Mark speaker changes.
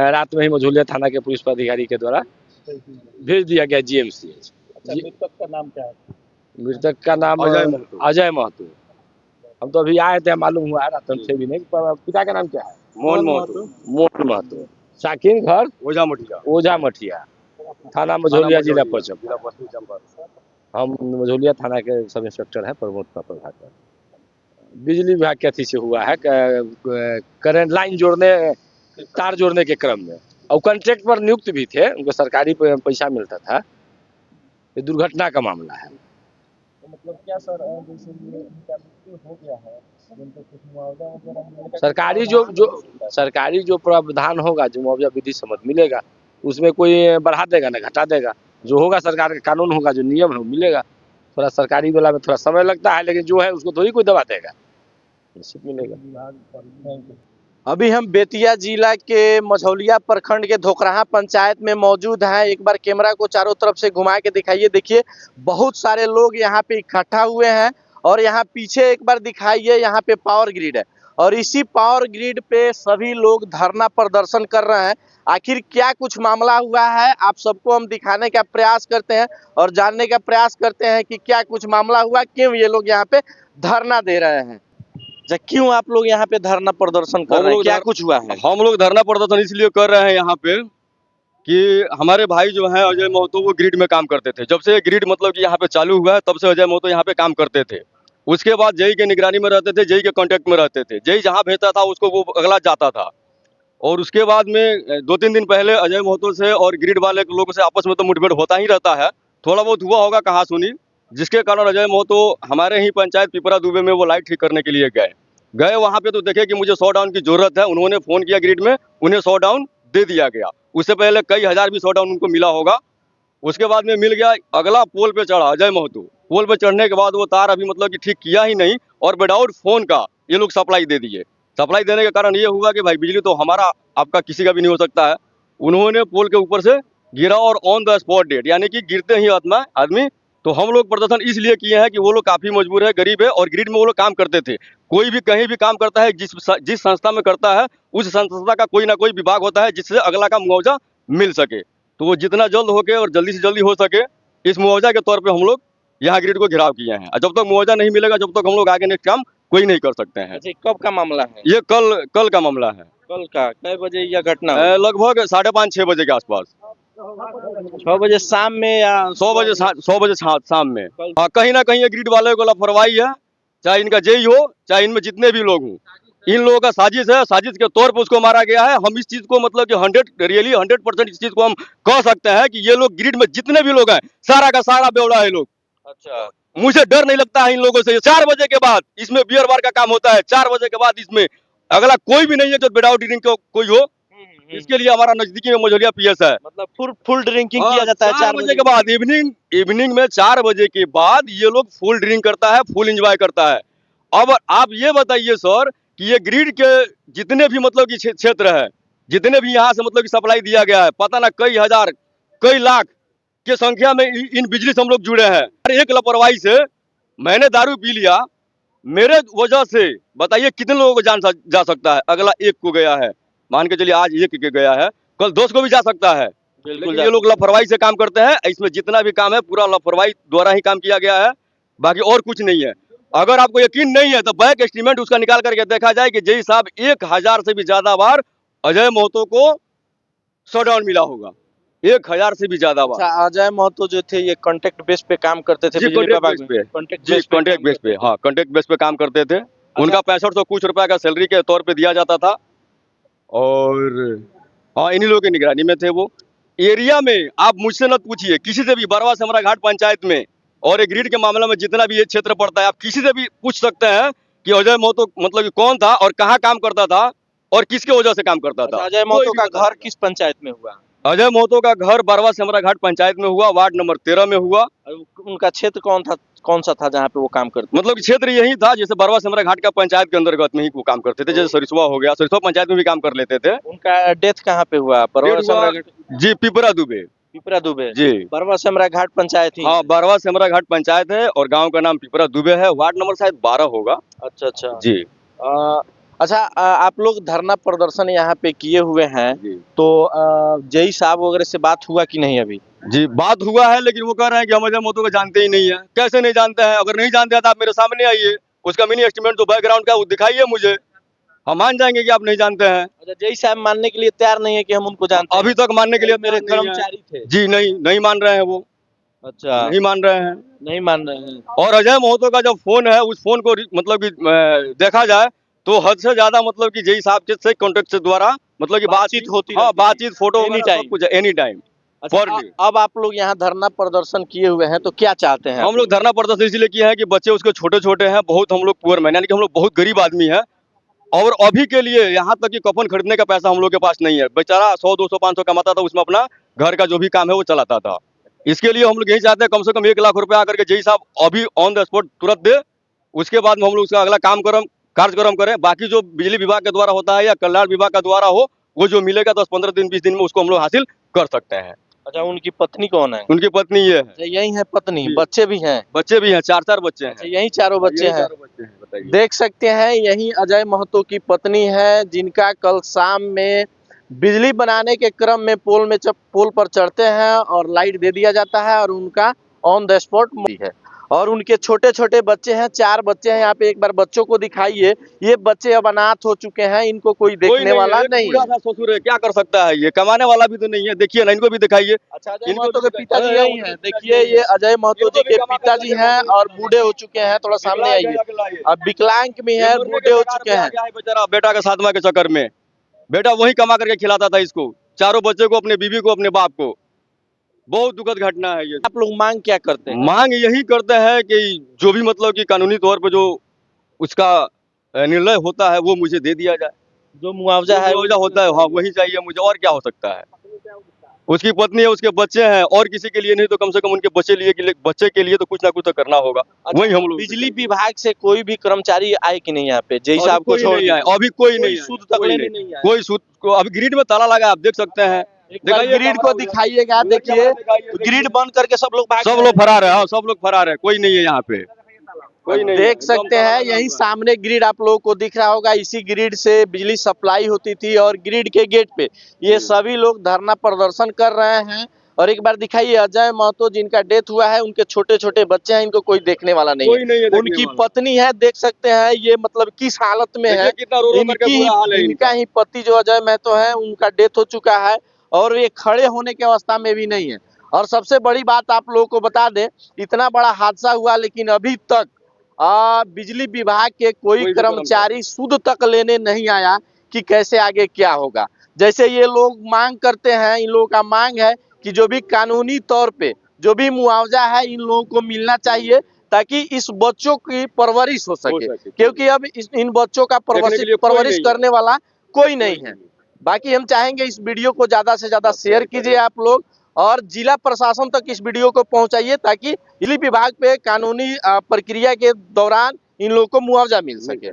Speaker 1: रात में ही मझौलिया थाना के पुलिस पदाधिकारी के द्वारा भेज दिया गया जीएमसीएच।
Speaker 2: अच्छा, मृतक का नाम क्या है?
Speaker 1: मृतक का नाम अजय महतो। हम तो अभी आए थे, मालूम हुआ है, रात में थे भी नहीं। पिता का नाम क्या है?
Speaker 2: मोहन महतो।
Speaker 1: मोहन महतो। शाकिन घर ओझा मठिया, थाना मझौलिया, जिला पश्चिम। हम मझौलिया थाना के सब इंस्पेक्टर हैं, प्रमोद प्रभाकर। बिजली विभाग के अथी से हुआ है, करंट लाइन जोड़ने, तार जोड़ने के क्रम में, और कॉन्ट्रैक्ट पर नियुक्त भी थे, उनको सरकारी पैसा मिलता था। ये दुर्घटना का मामला है।
Speaker 2: तो मतलब क्या सर, जैसे ये इनका मृत्यु हो गया है, जिनको कुछ मुआवजा वगैरह मिलेगा?
Speaker 1: सरकारी जो प्रावधान होगा, जो मुआवजा विधि सम्मत मिलेगा, उसमें कोई बढ़ा देगा ना घटा देगा। जो होगा सरकार का कानून होगा, जो नियम है वो मिलेगा। थोड़ा सरकारी वाला में थोड़ा समय लगता है, लेकिन जो है उसको थोड़ी कोई दबा देगा, निश्चित मिलेगा।
Speaker 2: अभी हम बेतिया जिला के मझौलिया प्रखंड के धोकराहा पंचायत में मौजूद हैं। एक बार कैमरा को चारों तरफ से घुमा के दिखाइए। देखिए, बहुत सारे लोग यहाँ पे इकट्ठा हुए हैं और यहाँ पीछे एक बार दिखाइए, यहाँ पे पावर ग्रिड है और इसी पावर ग्रिड पे सभी लोग धरना प्रदर्शन कर रहे हैं। आखिर क्या कुछ मामला हुआ है, आप सबको हम दिखाने का प्रयास करते हैं और जानने का प्रयास करते हैं कि क्या कुछ मामला हुआ, क्यों ये लोग यहाँ पे धरना दे रहे हैं। क्यों आप लोग यहाँ पे धरना प्रदर्शन कर रहे हैं, क्या कुछ हुआ है?
Speaker 3: हम लोग धरना प्रदर्शन इसलिए कर रहे हैं यहाँ पे कि हमारे भाई जो हैं अजय महतो, वो ग्रिड में काम करते थे। जब से ग्रिड मतलब कि यहाँ पे चालू हुआ है, तब से अजय महतो यहाँ पे काम करते थे। उसके बाद जेई के निगरानी में रहते थे, जेई के कांटेक्ट में रहते थे। जेई जहाँ भेजता था उसको वो अगला जाता था। और उसके बाद में 2-3 दिन पहले अजय महतो से और ग्रिड वाले लोगों से आपस में तो मुठभेड़ होता ही रहता है। थोड़ा बहुत हुआ होगा कहा सुनी, जिसके कारण अजय महतो हमारे ही पंचायत पिपरा दुबे में वो लाइट ठीक करने के लिए गए वहाँ पे, तो देखे कि मुझे 100 डाउन की जरूरत है। उन्होंने फोन किया ग्रिड में, उन्हें 100 डाउन दे दिया गया। उससे पहले कई हजार भी 100 डाउन उनको मिला होगा। उसके बाद में मिल गया। अगला पोल पे चढ़ा अजय महतो। पोल पे चढ़ने के बाद वो तार अभी मतलब कि ठीक किया ही नहीं, और विदाउट फोन का ये लोग सप्लाई दे दिए। सप्लाई देने के कारण ये हुआ कि भाई बिजली तो हमारा आपका किसी का भी नहीं हो सकता है। उन्होंने पोल के ऊपर से गिरा और ऑन द स्पॉट डेड, यानी कि गिरते ही आदमी। तो हम लोग प्रदर्शन इसलिए किए हैं कि वो लोग काफी मजबूर है, गरीब है, और ग्रिड में वो लोग काम करते थे। कोई भी कहीं भी काम करता है, जिस संस्था में करता है, उस संस्था का कोई ना कोई विभाग होता है जिससे अगला का मुआवजा मिल सके। तो वो जितना जल्द होके और जल्दी से जल्दी हो सके, इस मुआवजा के तौर पे हम लोग यहाँ ग्रिड को घेराव किए हैं। और जब तक मुआवजा नहीं मिलेगा, जब तक हम लोग आगे नेक्स्ट काम कोई नहीं कर सकते हैं।
Speaker 2: कब का मामला है
Speaker 3: ये? कल का मामला है।
Speaker 2: कल का कितने बजे यह घटना?
Speaker 3: लगभग 5:30-6 बजे के आसपास।
Speaker 2: 6 बजे शाम में या
Speaker 3: 100 बजे शाम में। हाँ, कहीं ना कहीं ये ग्रिड वाले को लापरवाही है, चाहे इनका जेई हो, चाहे इनमें जितने भी लोग हों। इन लोगों का साजिश है, साजिश के तौर पर उसको मारा गया है। हम इस चीज को मतलब कि 100% इस चीज को हम कह सकते हैं कि ये लोग ग्रिड में जितने भी लोग हैं, सारा का सारा बेवड़ा है लोग।
Speaker 2: अच्छा,
Speaker 3: मुझे डर नहीं लगता है इन लोगों से। 4 बजे के बाद इसमें बियर बार का काम होता है। 4 बजे के बाद इसमें अगला कोई भी नहीं है जो विदाउट ड्रिंक कोई हो। इसके लिए हमारा नजदीकी में मझौलिया पीएस है।
Speaker 2: मतलब फुल ड्रिंकिंग किया जाता है
Speaker 3: 4 बजे के बाद। इवनिंग में 4 बजे के बाद ये लोग फुल ड्रिंक करता है, फुल एंजॉय करता है। अब आप ये बताइए सर कि ये ग्रिड के जितने भी मतलब कि क्षेत्र है, जितने भी यहाँ से मतलब कि सप्लाई दिया गया है, पता ना कई हजार कई लाख के संख्या में इन बिजली से हम लोग जुड़े हैं। एक लापरवाही से मैंने दारू पी लिया, मेरे वजह से बताइए कितने लोगों को जान जा सकता है। अगला एक को गया है, मान के चलिए आज एक के गया है, कल 2 को भी जा सकता है। लेकिन ये लोग लापरवाही से काम करते हैं। इसमें जितना भी काम है पूरा लापरवाही द्वारा ही काम किया गया है, बाकी और कुछ नहीं है। अगर आपको यकीन नहीं है तो बैक एस्टीमेट उसका निकाल करके देखा जाए कि जेई साहब 1000 से भी ज्यादा बार अजय महतो को 100 डाउन मिला होगा। 1000 से भी ज्यादा बार।
Speaker 2: अच्छा, अजय महतो जो थे ये कॉन्ट्रैक्ट बेस पे काम करते थे?
Speaker 3: कॉन्ट्रैक्ट बेस पे, हाँ, कॉन्ट्रैक्ट बेस पे काम करते थे। उनका 6500 कुछ रुपया का सैलरी के तौर पे दिया जाता था, और हाँ, इन्हीं लोगों की निगरानी में थे वो। एरिया में आप मुझसे न पूछिए, किसी से भी बरवा सेमरा घाट पंचायत में और एक ग्रिड के मामले में जितना भी ये क्षेत्र पड़ता है, आप किसी से भी पूछ सकते हैं कि अजय महतो मतलब कि कौन था और कहाँ काम करता था और किसके वजह से काम करता था।
Speaker 2: अजय महतो का घर किस पंचायत में हुआ?
Speaker 3: अजय महतो का घर बरवा सेमरा घाट पंचायत में हुआ, वार्ड नंबर 13 में हुआ।
Speaker 2: उनका क्षेत्र कौन सा था जहाँ पे वो काम करते?
Speaker 3: मतलब क्षेत्र यही था, जैसे बरवा सेमरा घाट का पंचायत के अंतर्गत में ही वो काम करते थे। जैसे सरिसवा हो गया, सरिसवा पंचायत में भी काम कर लेते थे।
Speaker 2: उनका डेथ कहाँ पे हुआ?
Speaker 3: जी, पिपरा दुबे जी,
Speaker 2: बरवा सेमरा घाट पंचायत ही?
Speaker 3: हाँ, बरवा सेमरा घाट पंचायत है और गांव का नाम पिपरा दुबे है। वार्ड नंबर शायद 12 होगा।
Speaker 2: अच्छा
Speaker 3: जी।
Speaker 2: अच्छा, आप लोग धरना प्रदर्शन यहाँ पे किए हुए हैं,
Speaker 3: जी
Speaker 2: तो जई साहब वगैरह से बात हुआ कि नहीं अभी?
Speaker 3: जी बात हुआ है, लेकिन वो कह रहे हैं कि हम अजय महतो को जानते ही नहीं है। कैसे नहीं जानते हैं? अगर नहीं जानते हैं तो आप मेरे सामने आइए, उसका मिनी एस्टीमेट जो बैकग्राउंड का है वो दिखाइए मुझे, हम मान जाएंगे कि आप नहीं जानते हैं।
Speaker 2: अच्छा, जई साहब मानने के लिए तैयार नहीं है कि हम उनको जानते हैं?
Speaker 3: अभी तक मानने के लिए
Speaker 2: मेरे
Speaker 3: तैयार नहीं है।
Speaker 2: कर्मचारी थे।
Speaker 3: जी नहीं, नहीं मान रहे हैं वो,
Speaker 2: अच्छा,
Speaker 3: नहीं मान रहे हैं।
Speaker 2: नहीं मान रहे हैं।
Speaker 3: और अजय महतो का जो फोन है, उस फोन को मतलब कि देखा जाए तो हद से ज्यादा मतलब कि जई साहब के से कॉन्टेक्ट से द्वारा मतलब कि
Speaker 2: बातचीत होती
Speaker 3: हाँ,
Speaker 2: रहती थी।
Speaker 3: बातचीत, फोटो
Speaker 2: Any
Speaker 3: वगैरह
Speaker 2: time।
Speaker 3: सब कुछ एनी टाइम।
Speaker 2: अच्छा,
Speaker 3: For me।
Speaker 2: अब आप लोग यहाँ धरना प्रदर्शन किए हुए हैं, तो क्या चाहते हैं?
Speaker 3: हम लोग धरना प्रदर्शन इसलिए किए हैं कि बच्चे उसके छोटे छोटे हैं, बहुत हम लोग पुअर मैन, यानी कि हम लोग बहुत गरीब आदमी हैं, और अभी के लिए यहाँ तक कि कफन खरीदने का पैसा हम लोग के पास नहीं है। बेचारा 100 200 500 कमाता था, उसमें अपना घर का जो भी काम है वो चलाता था। इसके लिए हम लोग यही चाहते हैं कम से कम 1 लाख रुपया आकर के जय साहब अभी ऑन द स्पॉट तुरंत दे, उसके बाद में हम लोग उसका अगला कार्यक्रम करें। बाकी जो बिजली विभाग के द्वारा होता है या कल्याण विभाग का द्वारा हो, वो जो मिलेगा 10 15 दिन 20 दिन में उसको हम लोग हासिल कर सकते हैं।
Speaker 2: अच्छा, उनकी पत्नी कौन है?
Speaker 3: उनकी पत्नी ये है।
Speaker 2: अच्छा, यही है पत्नी,
Speaker 3: जी।
Speaker 2: बच्चे भी हैं?
Speaker 3: बच्चे भी हैं, 4 बच्चे
Speaker 2: अच्छा,
Speaker 3: हैं।
Speaker 2: यही चारों बच्चे
Speaker 3: यही
Speaker 2: हैं।
Speaker 3: चारों बच्चे हैं, बताइए।
Speaker 2: देख सकते हैं, यही अजय महतो की पत्नी है, जिनका कल शाम में बिजली बनाने के क्रम में पोल पर चढ़ते हैं और लाइट दे दिया जाता है और उनका ऑन द स्पॉट मौत है। और उनके छोटे छोटे बच्चे हैं, 4 बच्चे हैं। यहाँ पे एक बार बच्चों को दिखाइए। ये बच्चे अब अनाथ हो चुके हैं, इनको कोई देखने वाला
Speaker 3: है,
Speaker 2: नहीं
Speaker 3: बूढ़ा
Speaker 2: है।
Speaker 3: सा ससुर है, क्या कर सकता है? ये कमाने वाला भी तो नहीं है, देखिए ना, इनको भी दिखाइए।
Speaker 2: अच्छा, अजय
Speaker 3: इनको
Speaker 2: महतो
Speaker 3: भी
Speaker 2: के पिताजी
Speaker 3: दिखाइए।
Speaker 2: यही हैं। देखिए, ये अजय महतो जी के पिताजी हैं और बूढ़े हो चुके हैं। थोड़ा सामने आइए। अब विकलांग भी है, बूढ़े हो चुके हैं।
Speaker 3: बेचारा बेटा के साधमा के चक्कर में, बेटा वही कमा करके खिलाता था इसको, चारों बच्चे को, अपने बीवी को, अपने बाप को। बहुत दुखद घटना है ये।
Speaker 2: आप लोग मांग क्या करते हैं?
Speaker 3: मांग यही करते हैं कि जो भी मतलब कि कानूनी तौर पे जो उसका निर्णय होता है वो मुझे दे दिया जाए।
Speaker 2: जो मुआवजा है,
Speaker 3: मुआवजा होता है, हाँ, वही चाहिए मुझे, और क्या हो सकता है? उसकी पत्नी है, उसके बच्चे हैं, और किसी के लिए नहीं तो कम से कम उनके बच्चे के लिए तो कुछ ना कुछ तो करना होगा।
Speaker 2: अच्छा,
Speaker 3: वही हम लोग
Speaker 2: बिजली विभाग से कोई भी कर्मचारी आए कि नहीं यहाँ पे? जय
Speaker 3: अभी
Speaker 2: साहब को
Speaker 3: कोई
Speaker 2: छोड़
Speaker 3: नहीं आया,
Speaker 2: दीजिए।
Speaker 3: अभी कोई नहीं आया,
Speaker 2: सूद तक
Speaker 3: कोई
Speaker 2: लेने
Speaker 3: नहीं।
Speaker 2: नहीं आया।
Speaker 3: कोई सूद को अभी ग्रिड में ताला लगा, आप देख सकते हैं।
Speaker 2: एक बार ग्रिड को दिखाइएगा। देखिए, ग्रिड बंद करके सब लोग भाग
Speaker 3: सब
Speaker 2: गए
Speaker 3: लोग
Speaker 2: हैं।
Speaker 3: फरार है, हाँ, सब लोग फरार है, कोई नहीं है यहाँ पे, कोई नहीं है।
Speaker 2: देख
Speaker 3: एकदम
Speaker 2: सकते
Speaker 3: ताला
Speaker 2: हैं,
Speaker 3: लगा
Speaker 2: यही
Speaker 3: हुआ है।
Speaker 2: सामने ग्रिड आप लोगों को दिख रहा होगा। इसी ग्रिड से बिजली सप्लाई होती थी और ग्रिड के गेट पे ये सभी लोग धरना प्रदर्शन कर रहे हैं। और एक बार दिखाइए, अजय महतो जिनका डेथ हुआ है, उनके छोटे छोटे बच्चे हैं, इनको कोई देखने वाला नहीं
Speaker 3: कोई नहीं है
Speaker 2: है।
Speaker 3: देखने
Speaker 2: उनकी
Speaker 3: वाला।
Speaker 2: पत्नी है, देख सकते हैं ये मतलब किस हालत में है।
Speaker 3: देखिए कितना रो रो करके बुरा हाल है
Speaker 2: इनका ही पति जो अजय महतो है, उनका डेथ हो चुका है और ये खड़े होने की अवस्था में भी नहीं है। और सबसे बड़ी बात आप लोगों को बता दें, इतना बड़ा हादसा हुआ लेकिन अभी तक बिजली विभाग के कोई कर्मचारी सुध तक लेने नहीं आया कि कैसे आगे क्या होगा। जैसे ये लोग मांग करते हैं, इन लोगों का मांग है कि जो भी कानूनी तौर पे जो भी मुआवजा है इन लोगों को मिलना चाहिए, ताकि इस बच्चों की परवरिश हो सके। क्योंकि अब इन बच्चों का परवरिश करने वाला कोई नहीं है। बाकी हम चाहेंगे इस वीडियो को ज्यादा से ज्यादा शेयर कीजिए आप लोग, और जिला प्रशासन तक इस वीडियो को पहुंचाइए, ताकि बिजली विभाग पे कानूनी प्रक्रिया के दौरान इन लोगों को मुआवजा मिल सके।